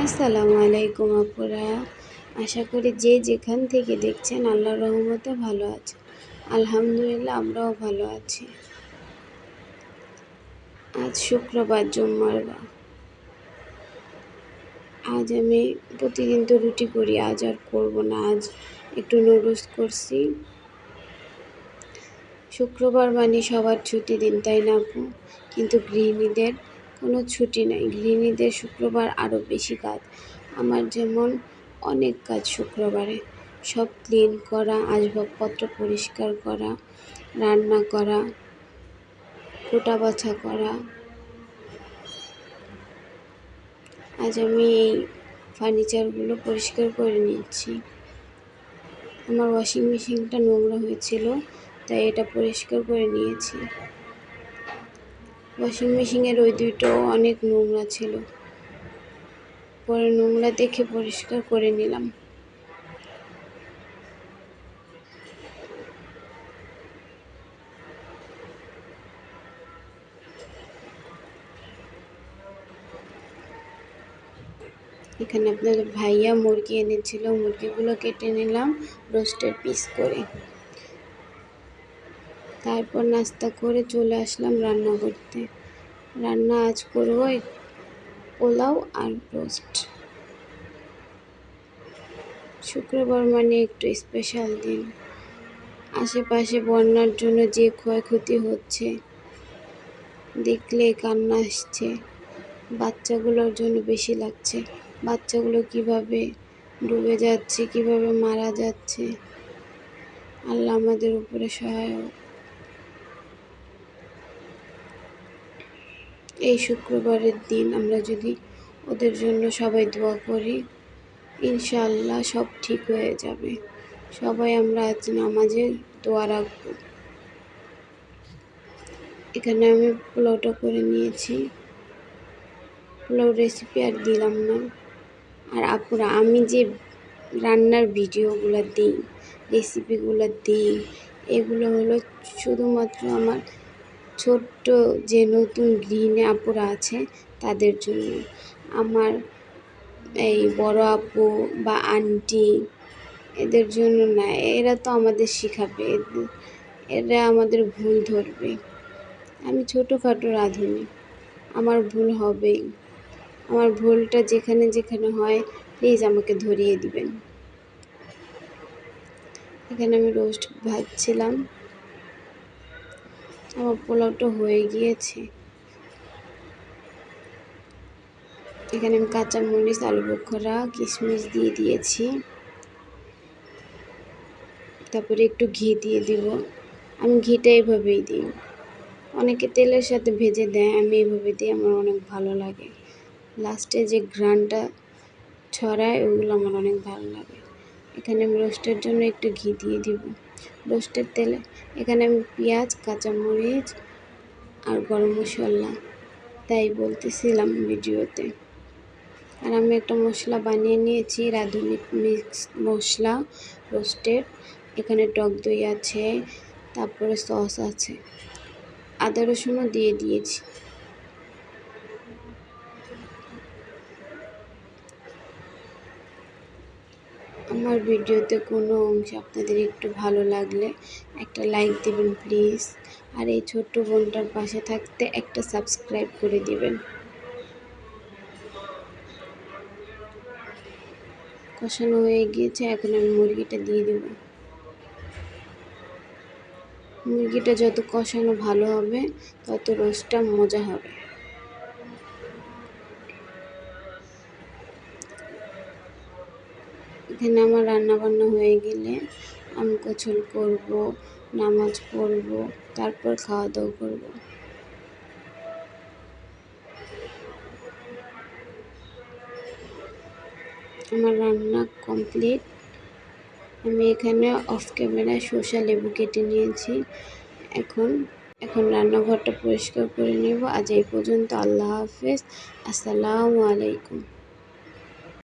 আসসালামু আলাইকুম আপুরা। আশা করি যে যেখান থেকে দেখছেন আল্লাহর রহমতে ভালো আছে। আলহামদুলিল্লাহ আমরাও ভালো আছি। আজ শুক্রবার জুম্মার বার। আজ আমি প্রতিদিন তো রুটি করি, আজ আর করবো না। আজ একটু নুডলস করছি। শুক্রবার মানে সবার ছুটি দিন, তাই না আপু? কিন্তু গৃহিণীদের কোনো ছুটি নেই। গৃহিণীদের শুক্রবার আরও বেশি কাজ। আমার যেমন অনেক কাজ শুক্রবারে। সব ক্লিন করা, আসবাবপত্র পরিষ্কার করা, রান্না করা, কোটা বাছা করা। আজ আমি এই ফার্নিচারগুলো পরিষ্কার করে নিচ্ছি। আমার ওয়াশিং মেশিনটা নোংরা হয়েছিল, তাই এটা পরিষ্কার করে নিয়েছি। ওয়াশিং মেশিনের ওই দুইটাও অনেক নোংরা ছিল, পরে নোংরা দেখে পরিষ্কার করে নিলাম। এখানে আপনাদের ভাইয়া মুরগি এনেছিল, মুরগিগুলো কেটে নিলাম রোস্টের পিস করে। তারপর নাস্তা করে চলে আসলাম রান্না করতে। রান্না আজ করব পোলাও আর রোস্ট। শুক্রবার মানে একটু স্পেশাল দিন। আশেপাশে বন্যার জন্য যে ক্ষয়ক্ষতি হচ্ছে দেখলে কান্না আসছে। বাচ্চাগুলোর জন্য বেশি লাগছে। বাচ্চাগুলো কিভাবে ডুবে যাচ্ছে, কিভাবে মারা যাচ্ছে। আল্লাহ আমাদের উপরে সহায়ক। এই শুক্রবারের দিন আমরা যদি ওদের জন্য সবাই দোয়া করি, ইনশাআল্লাহ সব ঠিক হয়ে যাবে। সবাই আমরা আজ নামাজে দোয়া রাখবো। এখানে আমি পোলাওটা করে নিয়েছি। পোলাও রেসিপি আর দিলাম না। আর আপুরা, আমি যে রান্নার ভিডিওগুলো দিই, রেসিপিগুলো দিই, এগুলো হলো শুধুমাত্র আমার ছোট্ট যে নতুন গৃহিণী আপুরা আছে তাদের জন্য। আমার এই বড় আপু বা আন্টি এদের জন্য না। এরা তো আমাদের শেখাবে, এরা আমাদের ভুল ধরবে। আমি ছোটোখাটো রাঁধুনি, আমার ভুল হবেই। আমার ভুলটা যেখানে যেখানে হয় প্লিজ আমাকে ধরিয়ে দিবেন। এখানে আমি রোস্ট ভাজছিলাম। আমার পোলাওটা হয়ে গিয়েছে। এখানে আমি কাঁচামরিচ, আলু বোখরা, কিশমিশ দিয়ে দিয়েছি। তারপরে একটু ঘি দিয়ে দিব। আমি ঘিটা এইভাবেই দিই। অনেকে তেলের সাথে ভেজে দেয়, আমি এইভাবে দিই, আমার অনেক ভালো লাগে। লাস্টে যে ঘ্রাণটা ছড়ায় ওগুলো আমার অনেক ভালো লাগে। এখানে আমি রোস্টের জন্য একটু ঘি দিয়ে দিব। রোস্টের তেলে এখানে আমি পেঁয়াজ, কাঁচামরিচ আর গরম মশলা তাই বলতেছিলাম ভিডিওতে। আর আমি একটা মশলা বানিয়ে নিয়েছি, রাঁধুনি মিক্স মশলা রোস্টের। এখানে টক দই আছে, তারপরে সস আছে, আদা রসুনও দিয়ে দিয়েছি। আমার ভিডিওতে কোনো অংশ আপনাদের একটু ভালো লাগলে একটা লাইক দিবেন প্লিজ। আর এই ছোট্ট বোনটার পাশে থাকতে একটা সাবস্ক্রাইব করে দিবেন। কষানো হয়ে গিয়েছে, এখন আমি মুরগিটা দিয়ে দেব। মুরগিটা যত কষানো ভালো হবে তত রোস্টটা মজা হবে। এখানে আমার রান্না বান্না হয়ে গেলে আমি গোসল করব, নামাজ পড়ব, তারপর খাওয়া দাওয়া করব। আমার রান্না কমপ্লিট। আমি এখানে অফ ক্যামেরায় শসা লেবু কেটে নিয়েছি। এখন রান্নাঘরটা পরিষ্কার করে নেব। আজ এই পর্যন্ত। আল্লাহ হাফেজ। আসসালামু আলাইকুম।